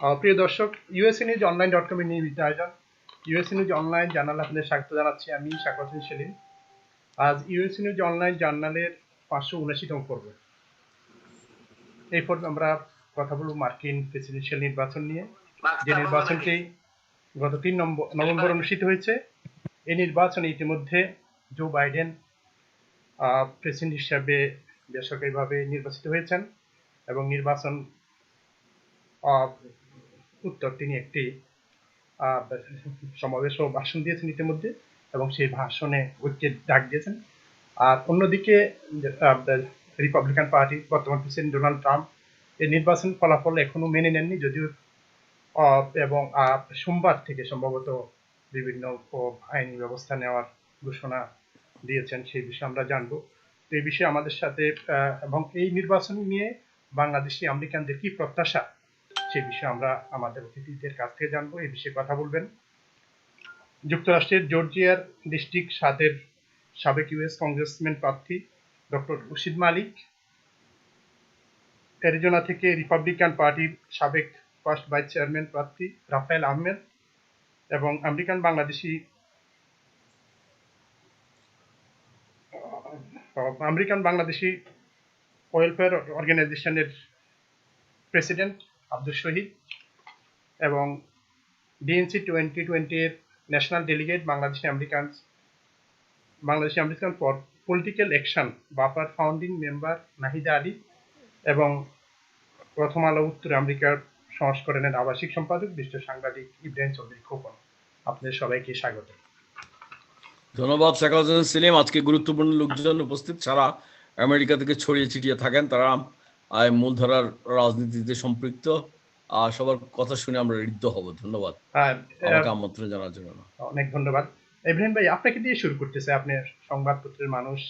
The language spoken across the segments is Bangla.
প্রিয় দর্শক, UsaNewsOnline.com এর নিয়মিত আয়োজন ইউএসএ নিউজ অনলাইন জার্নাল আপনাদের স্বাগত জানাচ্ছি। আমি শাখাওয়াত সেলিম। আজ ইউএসএ নিউজ অনলাইন জার্নালের 579তম পর্ব। এই পর্বে আমরা কথা বলব মার্কিন প্রেসিডেন্সিয়াল নির্বাচন নিয়ে, যে নির্বাচনটি গত 3 নভেম্বর অনুষ্ঠিত হয়েছে। এই নির্বাচনে ইতিমধ্যে জো বাইডেন প্রেসিডেন্ট হিসাবে বেসরকারিভাবে নির্বাচিত হয়েছেন এবং নির্বাচন উত্তর তিনি একটি সমাবেশ ও ভাষণ দিয়েছেন ইতিমধ্যে, এবং সেই ভাষণে ঐক্যের ডাক দিয়েছেন। আর অন্যদিকে রিপাবলিকান পার্টি বর্তমান প্রেসিডেন্ট ডোনাল্ড ট্রাম্প এই নির্বাচন ফলাফল এখনো মেনে নেননি, যদিও এবং সোমবার থেকে সম্ভবত বিভিন্ন আইনি ব্যবস্থা নেওয়ার ঘোষণা দিয়েছেন। সেই বিষয়ে আমরা জানবো। তো এই বিষয়ে আমাদের সাথে এবং এই নির্বাচন নিয়ে বাংলাদেশি আমেরিকানদের কি প্রত্যাশা, সেই বিষয়ে আমরা আমাদের অতিথিদের কাছ থেকে জানবো। এই বিষয়ে কথা বলবেন যুক্তরাষ্ট্রের জর্জিয়ার ডিস্ট্রিক্ট 7-এর সাবেক ইউএস কংগ্রেসম্যান প্রার্থী ডক্টর রশিদ মালিক, অ্যারিজোনা থেকে রিপাবলিকান পার্টির সাবেক ফার্স্ট ভাইস চেয়ারম্যান প্রার্থী রাফায়েল আহমেদ, এবং আমেরিকান বাংলাদেশি ওয়েলফেয়ার অর্গানাইজেশনের প্রেসিডেন্ট আব্দুস শহীদ, এবং ডিএনসি 2020 এর national delegate Bangladeshi American for political action বাপার ফাউন্ডিং মেম্বার নাহিদা আলী, এবং প্রথম আলো উত্তর আমেরিকার সংস্করণের আবাসিক সম্পাদক বিশিষ্ট সাংবাদিক ইব্রাহিম চৌধুরী খোকন। আপনাদের সবাইকে স্বাগত। ধন্যবাদ শাখাওয়াত সেলিম। আজকে গুরুত্বপূর্ণ লোকজন উপস্থিত, সারা আমেরিকা থেকে ছড়িয়ে ছিটিয়ে থাকেন, তারা মূলধারার রাজনীতিতে সম্পৃক্ত। সবার কথা শুনে আমরা ঋদ্ধ হব। ধন্যবাদ আমাকে আমন্ত্রণ জানার জন্য। অনেক ধন্যবাদ। ইব্রাহিম ভাই, আপনাকে দিয়ে শুরু করতেছে। আপনি সংবাদপত্রের মানুষ,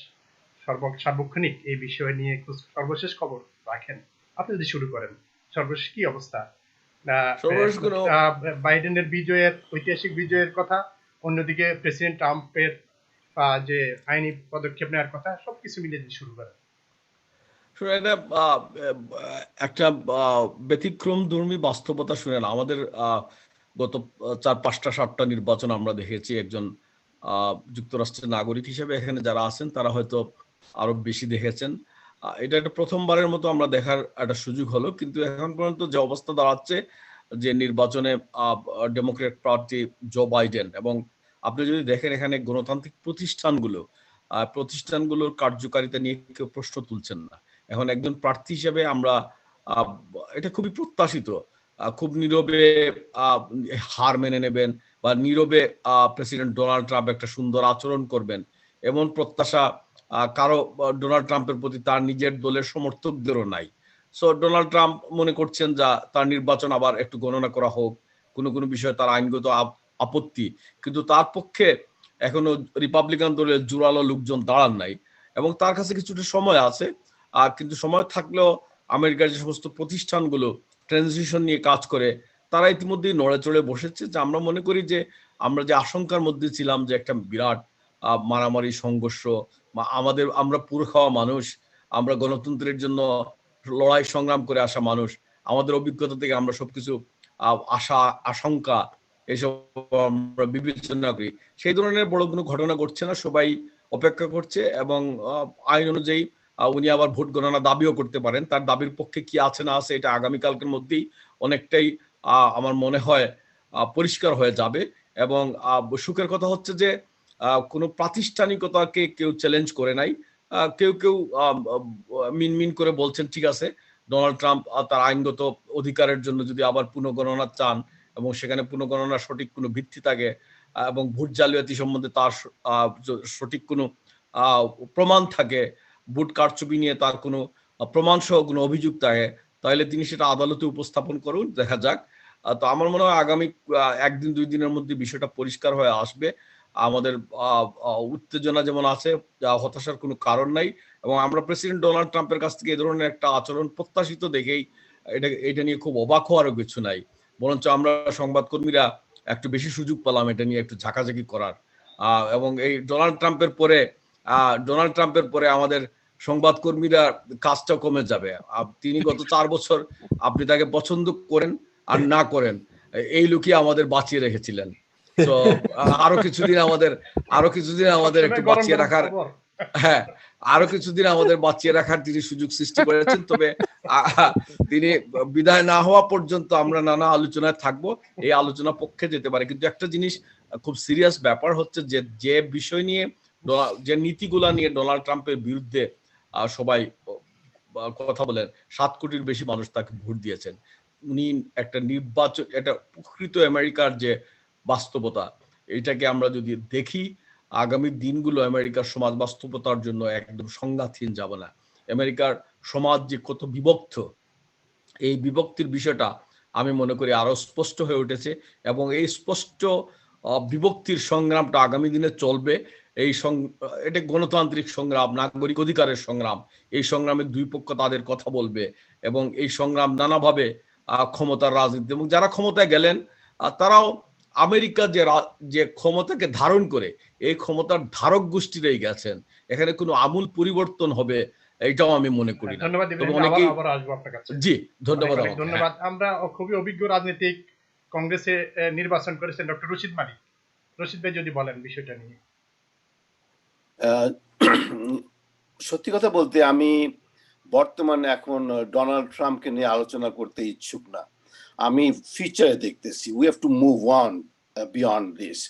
সার্বক্ষণিক এই বিষয় নিয়ে সর্বশেষ খবর রাখেন। আপনি যদি শুরু করেন, সর্বশেষ কি অবস্থা? বাইডেনের বিজয়ের, ঐতিহাসিক বিজয়ের কথা, অন্যদিকে প্রেসিডেন্ট ট্রাম্পের যে আইনি পদক্ষেপ নেওয়ার কথা, সবকিছু মিলে যদি শুরু করেন। একটা ব্যতিক্রম ধর্মী বাস্তবতা শুনেন। আমাদের গত 4-5টা-7টা নির্বাচন আমরা দেখেছি। একজন যুক্তরাষ্ট্রের নাগরিক হিসেবে এখানে যারা আছেন তারা হয়তো আরো বেশি দেখেছেন। এটা একটা প্রথমবারের মতো আমরা দেখার একটা সুযোগ হলো। কিন্তু এখন পর্যন্ত যে অবস্থা দাঁড়াচ্ছে, যে নির্বাচনে ডেমোক্রেট প্রার্থী জো বাইডেন, এবং আপনি যদি দেখেন এখানে গণতান্ত্রিক প্রতিষ্ঠানগুলোর কার্যকারিতা নিয়ে কেউ প্রশ্ন তুলছেন না। এখন একজন প্রার্থী হিসেবে আমরা এটা খুবই প্রত্যাশিত, খুব নীরবে হার মেনে নেবেন বা নীরবে প্রেসিডেন্ট ডোনাল্ড ট্রাম্প একটা সুন্দর আচরণ করবেন, এমন প্রত্যাশা কারো ডোনাল্ড ট্রাম্পের প্রতি তার নিজের দলের সমর্থকদেরও নাই। সো ডোনাল্ড ট্রাম্প মনে করছেন যা তার নির্বাচন আবার একটু গণনা করা হোক, কোনো কোনো বিষয়ে তার আইনগত আপত্তি, কিন্তু তার পক্ষে এখনো রিপাবলিকান দলের জোরালো লোকজন দাঁড়ান নাই, এবং তার কাছে কিছুটা সময় আছে। কিন্তু সময় থাকলেও আমেরিকার যে সমস্ত প্রতিষ্ঠানগুলো ট্রানজিশন নিয়ে কাজ করে, তারা ইতিমধ্যেই নড়ে চড়ে বসেছে। যে আমরা মনে করি যে আমরা যে আশঙ্কার মধ্যে ছিলাম যে একটা বিরাট মারামারি সংঘর্ষ, আমরা পুরো খাওয়া মানুষ, আমরা গণতন্ত্রের জন্য লড়াই সংগ্রাম করে আসা মানুষ, আমাদের অভিজ্ঞতা থেকে আমরা সবকিছু আশঙ্কা এসব আমরা বিবেচনা করি। সেই ধরনের বড় কোনো ঘটনা ঘটছে না, সবাই অপেক্ষা করছে, এবং আইন অনুযায়ী উনি আবার ভোট গণনা দাবিও করতে পারেন। তার দাবির পক্ষে কি আছে না আছে এটা আগামীকালকের মধ্যেই অনেকটাই আমার মনে হয় পরিষ্কার হয়ে যাবে। এবং সুখের কথা হচ্ছে যে কোনো প্রাতিষ্ঠানিকতাকে কেউ চ্যালেঞ্জ করে নাই। কেউ কেউ মিনমিন করে বলছেন ঠিক আছে, ডোনাল্ড ট্রাম্প তার আইনগত অধিকারের জন্য যদি আবার পুনঃগণনা চান এবং সেখানে পুনঃগণনার সঠিক কোনো ভিত্তি থাকে এবং ভোট জালিয়াতি সম্বন্ধে তার সঠিক কোনো প্রমাণ থাকে, ভোট কারচুপি নিয়ে তার কোনো প্রমাণ সহ কোনো অভিযোগ থাকে, তাহলে তিনি সেটা আদালতে উপস্থাপন করুন, দেখা যাক। তো আমার মনে হয় আগামী 1-2 দিনের মধ্যে বিষয়টা পরিষ্কার হয়ে আসবে। আমাদের উত্তেজনা যেমন আছে, হতাশার কোনো কারণ নাই, এবং আমরা প্রেসিডেন্ট ডোনাল্ড ট্রাম্পের কাছ থেকে এই ধরনের একটা আচরণ প্রত্যাশিত দেখেই এটা নিয়ে খুব অবাক হওয়ারও কিছু নাই। বরঞ্চ আমরা সংবাদকর্মীরা একটু বেশি সুযোগ পেলাম এটা নিয়ে একটু ঝাঁকাঝাঁকি করার। এবং এই ডোনাল্ড ট্রাম্পের পরে আমাদের সংবাদকর্মীরা কাজটা কমে যাবে। তিনি গত 4 বছর আপনি তাকে পছন্দ করেন আর না করেন, এই লোকই আমাদের বাঁচিয়ে রেখেছিলেন। তো আরো কিছুদিন আমাদের একটু বাঁচিয়ে রাখার, হ্যাঁ, আরো কিছুদিন আমাদের বাঁচিয়ে রাখার তিনি সুযোগ সৃষ্টি করেছেন। তবে তিনি বিদায় না হওয়া পর্যন্ত আমরা নানা আলোচনায় থাকবো, এই আলোচনা পক্ষে যেতে পারে। কিন্তু একটা জিনিস খুব সিরিয়াস ব্যাপার হচ্ছে যে বিষয় নিয়ে, যে নীতিগুলা নিয়ে ডোনাল্ড ট্রাম্পের বিরুদ্ধে সবাই কথা বলেন, 7 কোটির বেশি মানুষ তাকে ভোট দিয়েছেন। উনি একটা নির্বাচন, এটা প্রকৃত আমেরিকার যে বাস্তবতা, এটাকে আমরা যদি দেখি, আগামী দিনগুলো আমেরিকার সমাজ বাস্তবতার জন্য একদম সংঘাতহীন যাবে না। আমেরিকার সমাজ যে কত বিভক্ত, এই বিভক্তির বিষয়টা আমি মনে করি আরো স্পষ্ট হয়ে উঠেছে, এবং এই স্পষ্ট বিভক্তির সংগ্রামটা আগামী দিনে চলবে। এটা গণতান্ত্রিক সংগ্রাম, নাগরিক অধিকারের সংগ্রাম। এই সংগ্রামের দুই পক্ষ তাদের কথা বলবে, এবং এই সংগ্রাম নানাভাবে ক্ষমতার রাজনীতি, এবং যারা ক্ষমতায় গেলেন তারাও আমেরিকা যে ক্ষমতাকে ধারণ করে, এই ক্ষমতার ধারক গোষ্ঠীরাই গেছেন। এখানে কোনো আমূল পরিবর্তন হবে এটাও আমি মনে করি না। ধন্যবাদ তবে অনেকেই, আবার আসবো আপনার কাছে। জি ধন্যবাদ। ধন্যবাদ। আমরা খুবই অভিজ্ঞ রাজনীতিক কংগ্রেসে নির্বাচন করেছেন ডক্টর রশিদ মালিক। রশিদ ভাই যদি বলেন বিষয়টা নিয়ে। সত্যি কথা বলতে আমি বর্তমানে এখন ডোনাল্ড ট্রাম্পকে নিয়ে আলোচনা করতে ইচ্ছুক না। আমি ফিউচারে দেখতেছি, we have to move on beyond this.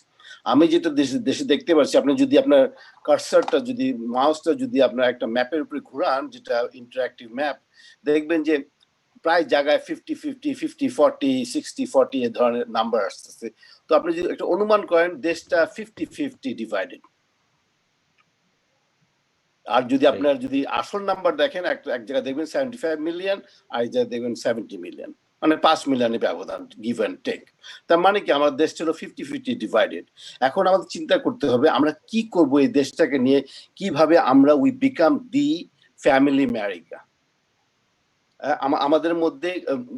আমি যেটা দেশে দেখতে পাচ্ছি, আপনি যদি আপনার কার্সারটা, যদি মাউসটা যদি আপনার একটা ম্যাপের উপরে ঘুরান, যেটা ইন্টারঅ্যাক্টিভ ম্যাপ, দেখবেন যে প্রায় জায়গায় 50-50, 50-40, 60-40 এ ধরনের নাম্বার আসতেছে। তো আপনি যদি একটা অনুমান করেন, দেশটা 50-50 ডিভাইডেড। আর যদি আপনার যদি আসল নাম্বার দেখেন, এক জায়গায় দেখবেন 75 মিলিয়ন, আর এক জায়গায় দেখবেন 70 মিলিয়ন, মানে 5 মিলিয়নের ব্যবধান, গিভ অ্যান্ড টেক। তার মানে কি, আমাদের দেশ ছিল 50-50 ডিভাইডেড। এখন আমাদের চিন্তা করতে হবে আমরা কি করব এই দেশটাকে নিয়ে, কিভাবে আমরা we become the family America. আমাদের মধ্যে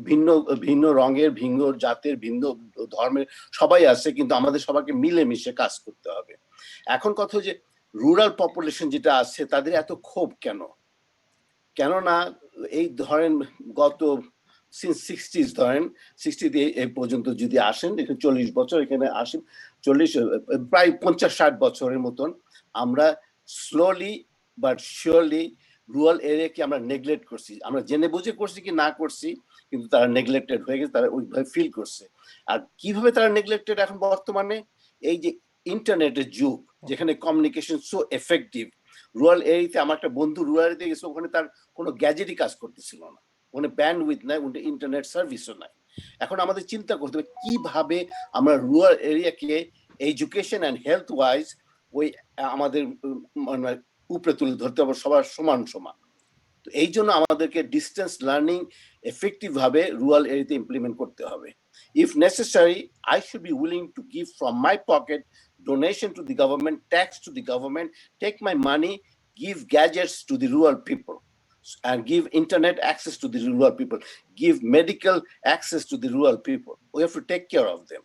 ভিন্ন ভিন্ন রঙের, ভিন্ন জাতের, ভিন্ন ধর্মের সবাই আছে, কিন্তু আমাদের সবাইকে মিলেমিশে কাজ করতে হবে। এখন কথা যে রুরাল পপুলেশন যেটা আছে, তাদের এত ক্ষোভ কেন? কেননা এই ধরেন গত সিন্স 60s, ধরেন 60 এই পর্যন্ত যদি আসেন, এখানে 40 বছর এখানে আসেন, 40 প্রায় 50-60 বছরের মতন আমরা স্লোলি বাট শিওরলি রুরাল এরিয়াকে আমরা নেগলেক্ট করছি। আমরা জেনে বুঝে করছি কি না করছি, কিন্তু তারা নেগলেক্টেড হয়ে গেছে, তারা ওইভাবে ফিল করছে। আর কিভাবে তারা নেগলেক্টেড এখন বর্তমানে, এই যে ইন্টারনেটের যুগ, যেখানে কমিউনিকেশন সো এফেক্টিভ। রুরাল এরিয়াতে আমার একটা বন্ধু রুরাল এরিয়াতে গেছে, ওখানে তার কোনো গ্যাজেটই কাজ করতেছিল না, ওখানে ব্যান্ডউইথ নাই, ওখানে ইন্টারনেট সার্ভিসও নাই। এখন আমাদের চিন্তা করতে হবে কিভাবে আমরা রুরাল এরিয়াকে এডুকেশন অ্যান্ড হেলথ ওয়াইজ ওই আমাদের মানে উপরে তুলে ধরতে হবে, সবার সমান সমান। তো এই জন্য আমাদেরকে ডিস্টেন্স লার্নিং এফেক্টিভ ভাবে রুরাল এরিয়াতে ইমপ্লিমেন্ট করতে হবে। If necessary, I should be willing to give from my pocket donation to the government, tax to the government, take my money, give gadgets to the rural people, and give internet access to the rural people, give medical access to the rural people. We have to take care of them.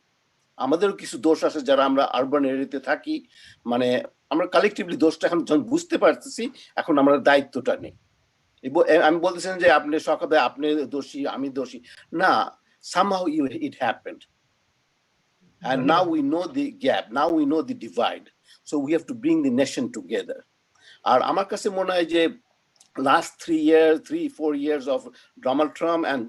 আমাদেরও কিছু দোষ আছে যারা আমরা আরবান এরিয়াতে থাকি, মানে আমরা কালেকটিভলি দোষটা এখন বুঝতে পারতেছি, এখন আমরা দায়িত্বটা নেই। আমি বলতেছেন যে আপনি সকালে আপনি দোষী, আমি দোষী না, somehow it happened, and now we know the gap, now we know the divide, so we have to bring the nation together. আর আমার কাছে মনে হয় যে last 3-4 years of Donald Trump and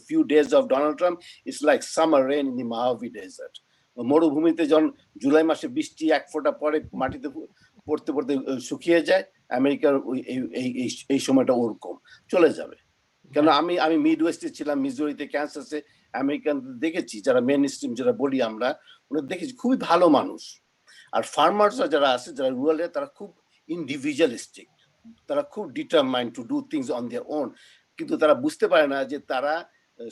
few days of Donald Trump is like summer rain in the Mojave Desert. মরুভূমিতে যখন জুলাই মাসে বৃষ্টি এক ফোঁটা পরে মাটিতে পড়তে পড়তে শুকিয়ে যায়, আমেরিকার এই সময়টা ওরকম চলে যাবে। কেন আমি মিড ওয়েস্টে ছিলাম, মিজোরিতে, ক্যান্সাসে, আমেরিকান দেখেছি, যারা মেন স্ট্রিম যারা বলি আমরা, ওরা দেখেছি খুবই ভালো মানুষ। আর ফার্মার্সরা যারা আছে, যারা রুরাল, তারা খুব ইন্ডিভিজুয়ালিস্টিক, তারা খুব determined to do things on their own, কিন্তু তারা বুঝতে পারে না যে তারা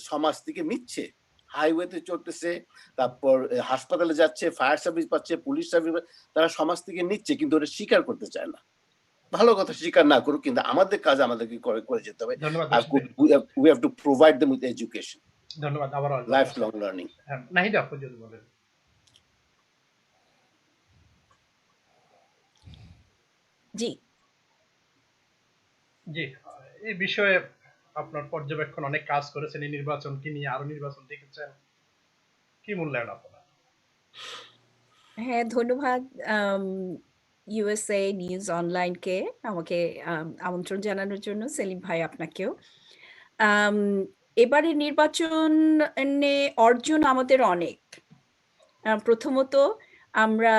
সমাজ থেকে নিচ্ছে, হাইওয়েতে চলতেছে, তারপর হাসপাতালে যাচ্ছে, ফায়ার সার্ভিস পাচ্ছে, পুলিশ সার্ভিস, তারা সমাজ থেকে নিচ্ছে, কিন্তু ওটা স্বীকার করতে চায় না। ভালো কথা, স্বীকার না করুক, কিন্তু আমাদের কাজ আমাদেরকে করে যেতে হবে। We have to provide them with education. ধন্যবাদ। আবার লাইফলং লার্নিং। নাহিদা আপনি যদি বলেন। জি জি, এই বিষয়ে আপনার পর্যবেক্ষণ, অনেক কাজ করেছেন এই নির্বাচনকে নিয়ে, আরো নির্বাচন দেখেছেন, কি মূল্যায়ন আপনার? হ্যাঁ, ধন্যবাদ ইউএসএ নিউজ অনলাইনকে আমাকে আমন্ত্রণ জানানোর জন্য, সেলিম ভাই আপনাকেও। এবারে নির্বাচনে অর্জন আমাদের অনেক। প্রথমত আমরা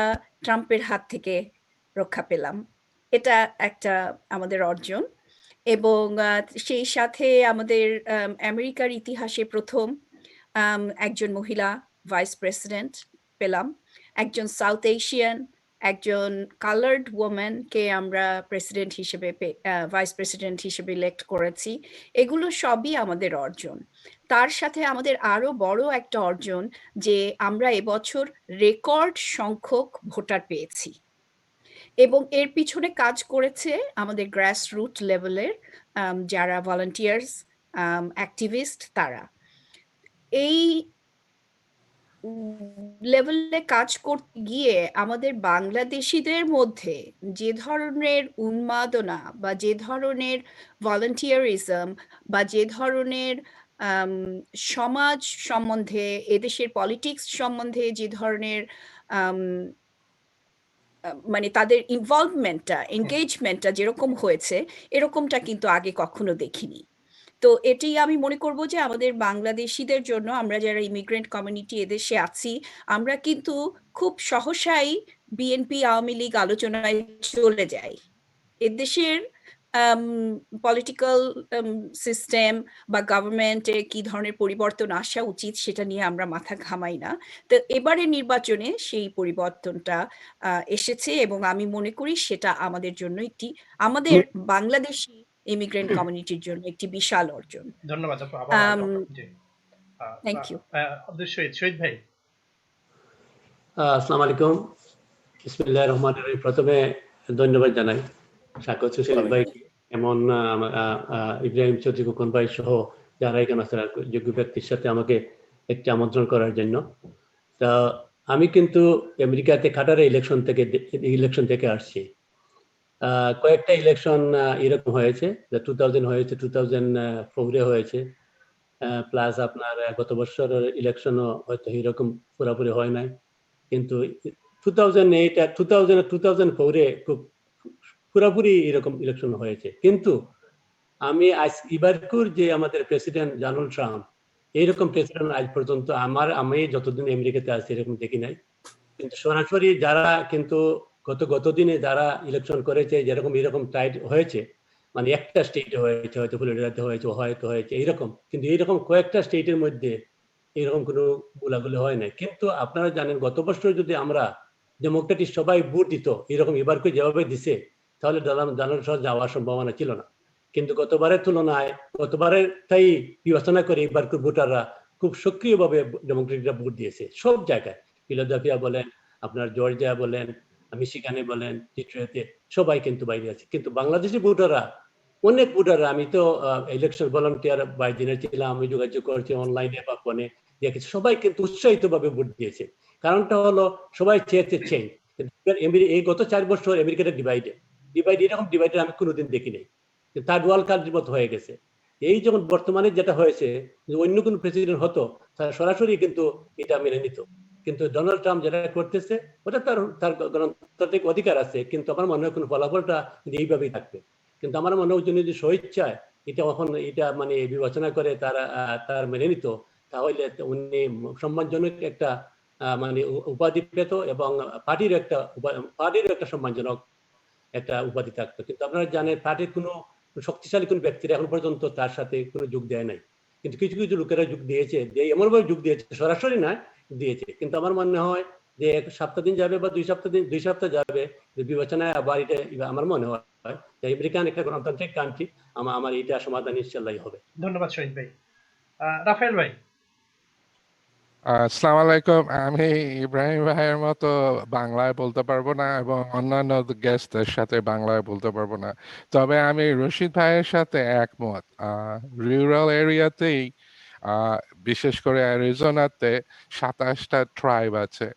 ট্রাম্পের হাত থেকে রক্ষা পেলাম, এটা একটা আমাদের অর্জন। এবং সেই সাথে আমাদের আমেরিকার ইতিহাসে প্রথম একজন মহিলা ভাইস প্রেসিডেন্ট পেলাম, একজন সাউথ এশিয়ান, একজন কালার্ড ওম্যানকে আমরা প্রেসিডেন্ট হিসেবে ভাইস প্রেসিডেন্ট হিসেবে ইলেক্ট করেছি। এগুলো সবই আমাদের অর্জন। তার সাথে আমাদের আরো বড় একটা অর্জন যে আমরা এবছর রেকর্ড সংখ্যক ভোটার পেয়েছি, এবং এর পিছনে কাজ করেছে আমাদের গ্রাসরুট লেভেলের যারা ভলান্টিয়ার্স, অ্যাক্টিভিস্ট, তারা এই লেভেলে কাজ করতে গিয়ে আমাদের বাংলাদেশিদের মধ্যে যে ধরনের উন্মাদনা বা যে ধরনের ভলান্টিয়ারিজম বা যে ধরনের সমাজ সম্বন্ধে, এদেশের পলিটিক্স সম্বন্ধে যে ধরনের মানে তাদের ইনভলভমেন্টটা, এনগেজমেন্টটা যেরকম হয়েছে, এরকমটা কিন্তু আগে কখনো দেখিনি। তো এটি আমি মনে করব যে আমাদের বাংলাদেশিদের জন্য, আমরা যারা ইমিগ্রেন্ট কমিউনিটি এদেশে আছি, আমরা কিন্তু খুব সহসাই বিএনপি আওয়ামী লীগ আলোচনায় চলে যাই। এদেশের পলিটিক্যাল সিস্টেম বা গভর্নমেন্টে কি ধরনের পরিবর্তন আসা উচিত সেটা নিয়ে আমরা মাথা ঘামাই না। তো এবারে নির্বাচনে সেই পরিবর্তনটা এসেছে, এবং আমি মনে করি সেটা আমাদের জন্য একটি, আমাদের বাংলাদেশি ইমিগ্রেন্ট কমিউনিটির জন্য একটি বিশাল অর্জন। ধন্যবাদ আপু। Thank you. আব্দুস, শহীদ ভাই। আসসালামু আলাইকুম, বিসমিল্লাহির রহমানির রহিম। প্রথমে ধন্যবাদ জানাই স্বাগত সেলিম ভাই, এমন ইব্রাহিম চৌধুরী খোকন ভাই সহ যারা এখানে আছে যোগ্য ব্যক্তির সাথে আমাকে একটি আমন্ত্রণ করার জন্য। তা আমি কিন্তু আমেরিকাতে কাটারে ইলেকশন থেকে আসছি। কয়েকটা ইলেকশন এরকম হয়েছে, 2000 হয়েছে, 2004 হয়েছে, প্লাস আপনার গত বছর ইলেকশনও হয়তো এরকম পুরোপুরি হয় নাই, কিন্তু 2008 আর 2004 খুব পুরোপুরি এরকম ইলেকশন হয়েছে। কিন্তু আমি এবারকার যে আমাদের প্রেসিডেন্ট ডোনাল্ড ট্রাম্প, এইরকম প্রেসিডেন্ট আজ পর্যন্ত আমি যতদিন আমেরিকাতে আছি এরকম দেখি নাই। কিন্তু সরাসরি যারা কিন্তু গত দিনে যারা ইলেকশন করেছে, যেরকম এরকম টাইট হয়েছে, মানে একটা স্টেটে হয়েছে, হয়তো ফ্লোরিডাতে হয়েছে এইরকম, কিন্তু এইরকম কয়েকটা স্টেটের মধ্যে এরকম কোনো গোলাগুলি হয় নাই। কিন্তু আপনারা জানেন গত বছর যদি আমরা ডেমোক্রেটিক সবাই ভোট দিত এরকম এবারকে যেভাবে দিছে, তাহলে ডোনাল্ড ট্রাম্প যাওয়ার সম্ভাবনা ছিল না। কিন্তু গতবারের তুলনায় গতবারের তাই বিবেচনা করে এবারকার ভোটাররা খুব সক্রিয়ভাবে ডেমোক্রেটরা ভোট দিয়েছে সব জায়গায়। ফিলাডেলফিয়া বলেন, আপনার জর্জিয়া বলেন, মিশিগানে বলেন, ডিট্রয়েটে, সবাই কিন্তু বাইরে আছে। কিন্তু বাংলাদেশি ভোটাররা, অনেক ভোটাররা, আমি তো ইলেকশন ভলান্টিয়ার বাই দিনে ছিলাম, আমি যোগাযোগ করছি অনলাইনে বা ফোনে দেখেছি, সবাই কিন্তু উৎসাহিতভাবে ভোট দিয়েছে। কারণটা হলো সবাই চেয়েছে চেঞ্জ। এই গত 4 বছর আমেরিকাটা ডিভাইড এরকম ডিভাইডেড আমি কোনোদিন দেখি নাই, থার্ড ওয়ার্ল্ড কান্ট্রির মতো হয়ে গেছে। এই যখন বর্তমানে যেটা হয়েছে, অন্য কোনো প্রেসিডেন্ট হতো তারা সরাসরি কিন্তু এটা মেনে নিত, কিন্তু ডোনাল্ড ট্রাম্প যেটা করতেছে ওটা তার গণতান্ত্রিক অধিকার আছে, কিন্তু আমার মনে হয় কোনো ফলাফলটা এইভাবেই থাকবে। কিন্তু আমার মনে হয় যদি স্বেচ্ছায় এটা মানে বিবেচনা করে তার মেনে নিত, তাহলে উনি সম্মানজনক একটা মানে উপাধি পেত, এবং পার্টির একটা সম্মানজনক একটা উপাধি থাকতো। কিন্তু আপনারা জানেন পার্টির কোনো শক্তিশালী কোন ব্যক্তিরা এখন পর্যন্ত তার সাথে কোনো যোগ দেয় নাই, কিন্তু কিছু কিছু লোকেরা যোগ দিয়েছে, এমনভাবে যোগ দিয়েছে, সরাসরি না দিয়েছে। কিন্তু আমার মনে হয় যে 1 সপ্তাহ দিন যাবে বা 2 সপ্তাহ যাবে, বিবেচনায় আবার এটা আমার মনে হয় যে আমেরিকান একটা গণতান্ত্রিক কান্ট্রি, আমার এটা সমাধান ইনশাআল্লাহ হবে। ধন্যবাদ শহীদ ভাই। রাফায়েল ভাই। আসসালামু আলাইকুম। আমি ইব্রাহিম ভাইয়ের মতো বাংলায় বলতে পারবো না, এবং অন্যান্য গেস্টদের সাথে বাংলায় বলতে পারবো না। তবে আমি রশিদ ভাইয়ের সাথে একমত। রুরাল এরিয়াতেই, বিশেষ করে অ্যারিজোনাতে 27টা ট্রাইব আছে।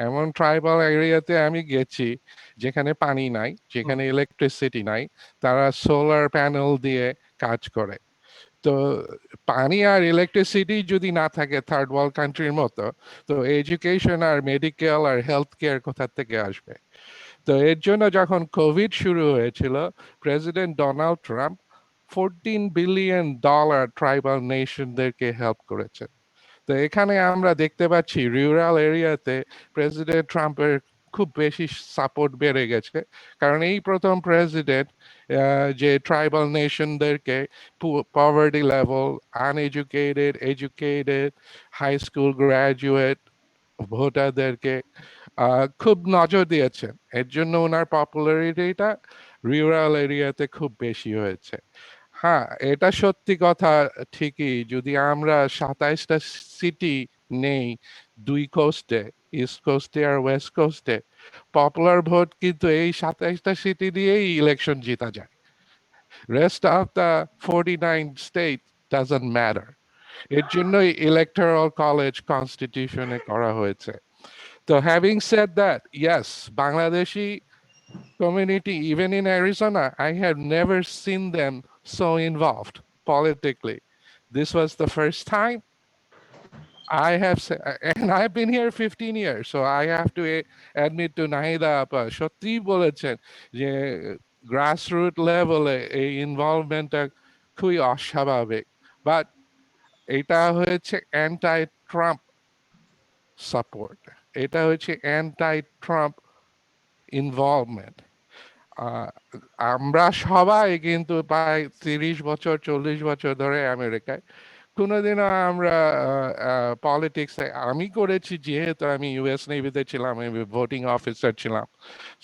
এমন ট্রাইবাল এরিয়াতে আমি গেছি যেখানে পানি নাই, যেখানে ইলেকট্রিসিটি নাই, তারা সোলার প্যানেল দিয়ে কাজ করে। তো পানি আর ইলেকট্রিসিটি যদি না থাকে থার্ড ওয়ার্ল্ড কান্ট্রির মতো, তো এডুকেশন আর মেডিকেল আর হেলথ কেয়ার কোথা থেকে আসবে? তো এর জন্য যখন কোভিড শুরু হয়েছিল, president Donald Trump $14 billion tribal নেশনদেরকে হেল্প করেছেন। তো এখানে আমরা দেখতে পাচ্ছি রুরাল এরিয়াতে প্রেসিডেন্ট ট্রাম্পের খুব বেশি সাপোর্ট বেড়ে গেছে, কারণ এই প্রথম প্রেসিডেন্ট যে ট্রাইবাল নেশনদেরকে poverty level, uneducated, educated, high school graduate ভোটারদেরকে খুব নজর দিয়েছেন। এর জন্য ওনার পপুলারিটিটা রুরাল এরিয়াতে খুব বেশি হয়েছে। হ্যাঁ, এটা সত্যি কথা ঠিকই, যদি আমরা 27টা সিটি নেই দুই কোস্টে, ইস্ট কোস্টে আর ওয়েস্ট কোস্টে, পপুলার ভোট কিন্তু এই 27টা সিটি দিয়েই ইলেকশন জিতা যায়। Rest of the 49 state doesn't matter. এর জন্যই ইলেকটোরাল কলেজ কনস্টিটিউশনে করা হয়েছে। তো having said that, yes, Bangladeshi community, even in Arizona, I have never seen them so involved politically. This was the first time I have, and I've been here 15 years, so I have to admit to Nahida, সত্যি বলেছেন যে grassroots level এই ইনভলভমেন্টটা খুবই অস্বাভাবিক, বাট এটা হয়েছে অ্যান্টাই ট্রাম্প সাপোর্ট, এটা হচ্ছে অ্যান্টাই ট্রাম্প ইনভলভমেন্ট। আমরা সবাই কিন্তু প্রায় 30 বছর 40 বছর ধরে আমেরিকায়, কোনোদিনও আমরা পলিটিক্সে, আমি করেছি যেহেতু আমি ইউএস নেভিতে ছিলাম, আমি ভোটিং অফিসার ছিলাম,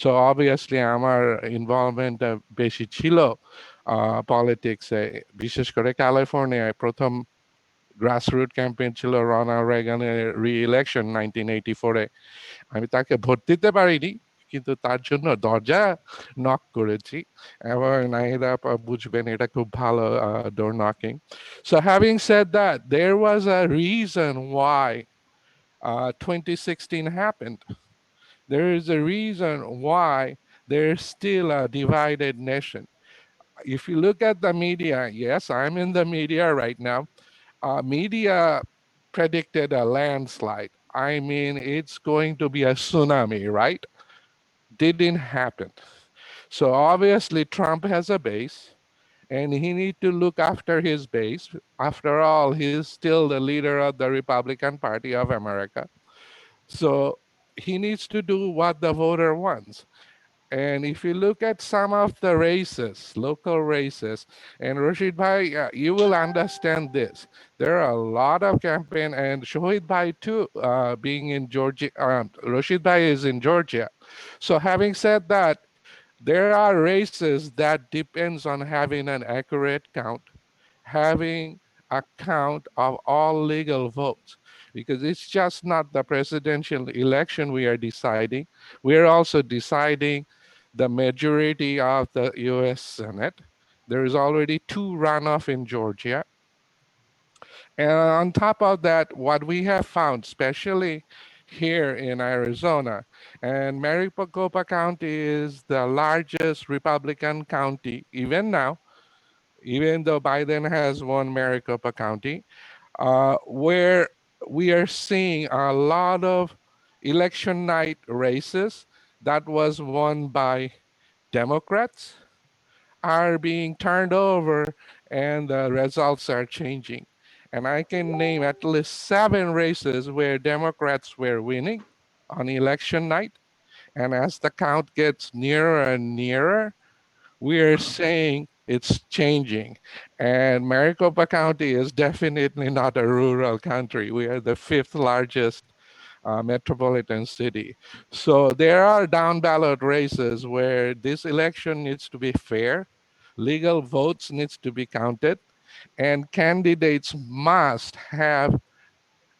সো অবভিয়াসলি আমার ইনভলভমেন্টটা বেশি ছিল পলিটিক্সে। বিশেষ করে ক্যালিফোর্নিয়ায় প্রথম গ্রাসরুট ক্যাম্পেইন ছিল রোনাল্ড রেগানের রি-ইলেকশন 1984-এ। আমি তাকে ভোট দিতে পারিনি, কিন্তু তার জন্য দরজা নক করেছি, এবং নাহিদা বুঝবেন এটা খুব ভালো ডোর knocking. So having said that, there was a reason why 2016 happened. There is a reason why there's still a divided nation. If you look at the media, yes, I'm in the media right now. Media predicted a landslide. I mean, it's going to be a tsunami, right? Didn't happen. So obviously Trump has a base, and he need to look after his base. After all, he is still the leader of the Republican Party of America. So he needs to do what the voter wants. And if you look at some of the races, local races, and Rashid Bhai, you will understand this. There are a lot of campaign, and Shahid Bhai too, being in Georgia, Rashid Bhai is in Georgia. So having said that, there are races that depends on having an accurate count, having a count of all legal votes, because it's just not the presidential election we are deciding. We are also deciding the majority of the US Senate. There is already 2 runoff in Georgia. And on top of that, what we have found, especially here in Arizona, and Maricopa County is the largest Republican county, even now, even though Biden has won Maricopa County, where we are seeing a lot of election night races that was won by Democrats are being turned over, and the results are changing. And I can name at least 7 races where Democrats were winning on election night. And as the count gets nearer and nearer, we are saying it's changing. And Maricopa County is definitely not a rural country. We are the 5th largest metropolitan city. So there are down ballot races where this election needs to be fair, legal votes needs to be counted, and candidates must have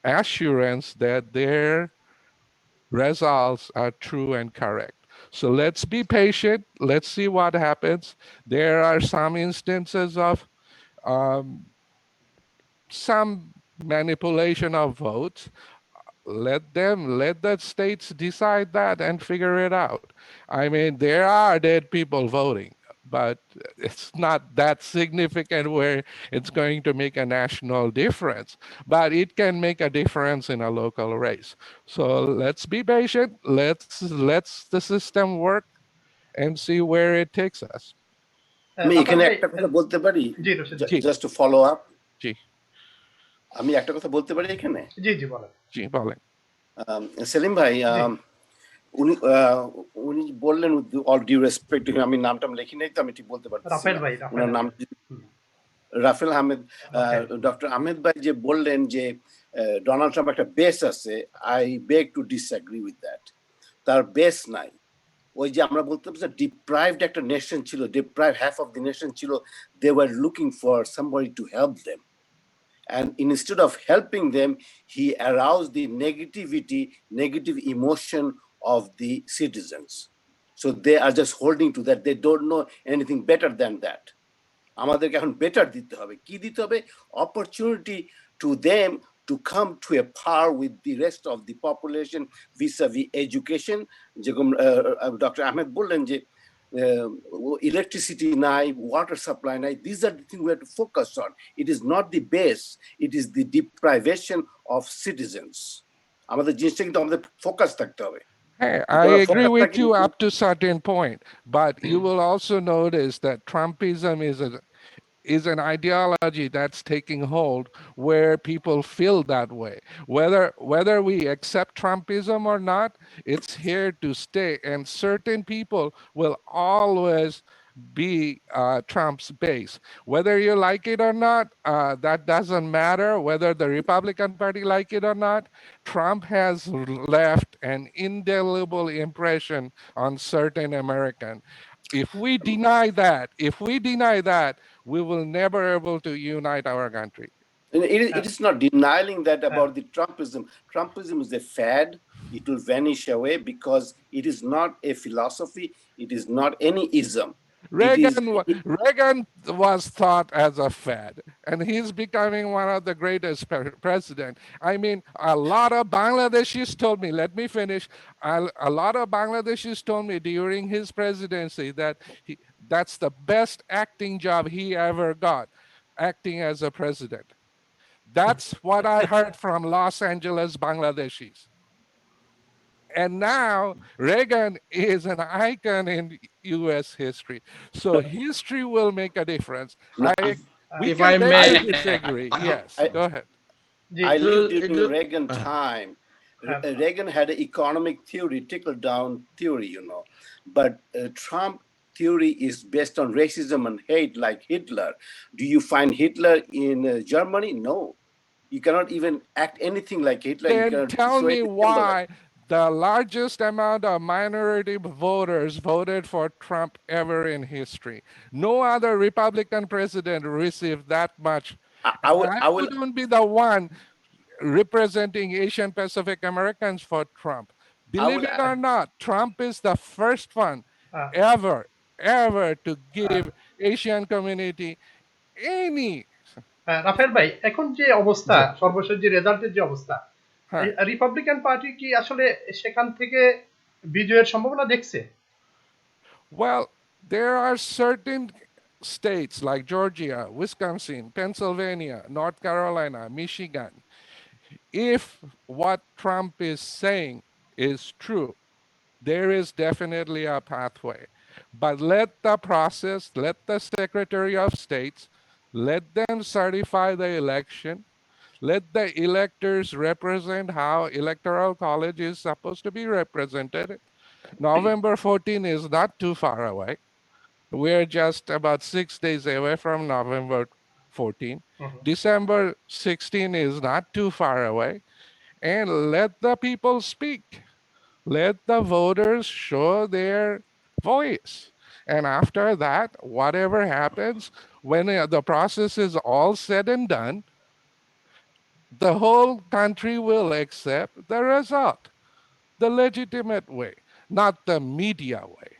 assurance that their results are true and correct. So let's be patient. Let's see what happens. There are some instances of some manipulation of votes. Let the states decide that and figure it out. I mean, there are dead people voting, but it's not that significant where it's going to make a national difference, but it can make a difference in a local race. So let's be patient. Let's the system work and see where it takes us. আমি এখানে একটা কথা বলতে পারি, জি রশিদ ভাই। Just to follow up. জি আমি একটা কথা বলতে পারি এখানে। জি জি বলেন। জি বলেন। সেলিম ভাই, উনি বললেন অল ডিউ রেসপেক্ট, আমি নামটা লিখি নাই তো আমি ঠিক বলতে পারছি। রাফেল ভাই, ওনার নাম রাফেল আহমেদ, ডক্টর আহমেদ ভাই যে বললেন যে ডোনাল্ড ট্রাম্প একটা বেস আছে, I beg two disagree with that. তার বেস নাই। ওই যে আমরা বলতে পারি ডিপ্রাইভড একটা নেশন ছিল, deprive half of the nation ছিল, they were looking for somebody to help them, and instead of helping them, he aroused the negative emotion of the citizens. So they are just holding to that. They don't know anything better than that. আমাদেরকে এখন বেটার দিতে হবে। কি দিতে হবে? Opportunity to them to come to a par with the rest of the population vis-a-vis education. যেরকম ডক্টর আহমেদ বললেন যে electricity নাই, water supply নাই, these are the things we have to focus on. It is not the base, it is the deprivation of citizens. আমাদের জিনিসটা কিন্তু আমাদের ফোকাস থাকতে হবে। Hey, I agree with you up to a certain point, but you will also notice that Trumpism is an ideology that's taking hold where people feel that way. Whether we accept Trumpism or not, it's here to stay, and certain people will always be Trump's base. Whether you like it or not, that doesn't matter. Whether the Republican Party like it or not, Trump has left an indelible impression on certain Americans. If we deny that, we will never able to unite our country. It is not denying that about the Trumpism. Trumpism is a fad. It will vanish away because it is not a philosophy. It is not any ism. Reagan was thought as a fad, and he's becoming one of the greatest president. I mean, a lot of Bangladeshis told me, let me finish. A lot of Bangladeshis told me during his presidency that that's the best acting job he ever got, acting as a president. That's what I heard from Los Angeles Bangladeshis. And now Reagan is an icon in U.S. history. So history will make a difference. If I may disagree. Yes, go ahead. I lived during Reagan time. Reagan had an economic theory, trickle-down theory, But Trump theory is based on racism and hate like Hitler. Do you find Hitler in Germany? No. You cannot even act anything like Hitler. Then tell me why the largest amount of minority voters voted for Trump ever in history. No other Republican president received that much. I wouldn't be the one representing Asian Pacific Americans for Trump. Believe it or not, Trump is the first one ever to give Asian community any. Rafel ভাই, এখন যে অবস্থা, সর্বশেষ যে রেজাল্টের যে অবস্থা, রিপাবলিকান পার্টি কি আসলে সেখান থেকে বিজয়ের সম্ভাবনা দেখছে? Well, there are certain states like Georgia, Wisconsin, Pennsylvania, North Carolina, Michigan. If what Trump is saying is true, there is definitely a pathway. But let the process, let the Secretary of States, let them certify the election. Let the electors represent how Electoral College is supposed to be represented. November 14 is not too far away. We're just about 6 days away from November 14. December 16 is not too far away. And let the people speak. Let the voters show their voice. And after that, whatever happens, when the process is all said and done, the whole country will accept the result, the legitimate way, not the media way.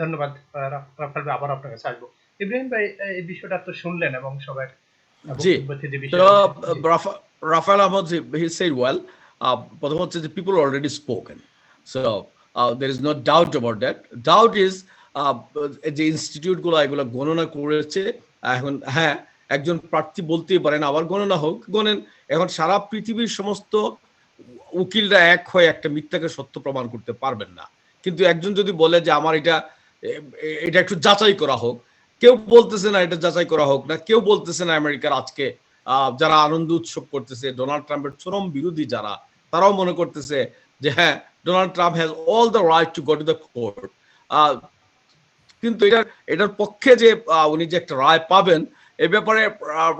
ধন্যবাদ রাফেল ভাই, আবার আপনার কাছে আসবো। ইব্রাহিম ভাই, এই বিষয়টা তো শুনলেন এবং সবার জি, Raphael Ahmed, he said well. Prothom হচ্ছে যে people already spoken, so there is no doubt about that. Doubt is যে ইনস্টিটিউটগুলো এগুলো গণনা করেছে। এখন হ্যাঁ, একজন প্রার্থী বলতেই পারেন আবার গণনা হোক, গণেন। এখন সারা পৃথিবীর সমস্ত উকিলরা এক হয়ে একটা মিথ্যাকে সত্য প্রমাণ করতে পারবেন না, কিন্তু একজন যদি বলে যে আমার এটা একটু যাচাই করা হোক, কেউ বলতেছে না এটা যাচাই করা হোক না, কেউ বলতেছে না আমেরিকার আজকে যারা আনন্দ উৎসব করতেছে, ডোনাল্ড ট্রাম্পের চরম বিরোধী যারা, তারাও মনে করতেছে যে হ্যাঁ, Donald Trump has all the right to go to the court. কিন্তু এটার পক্ষে যে উনি যে একটা রায় পাবেন এ ব্যাপারে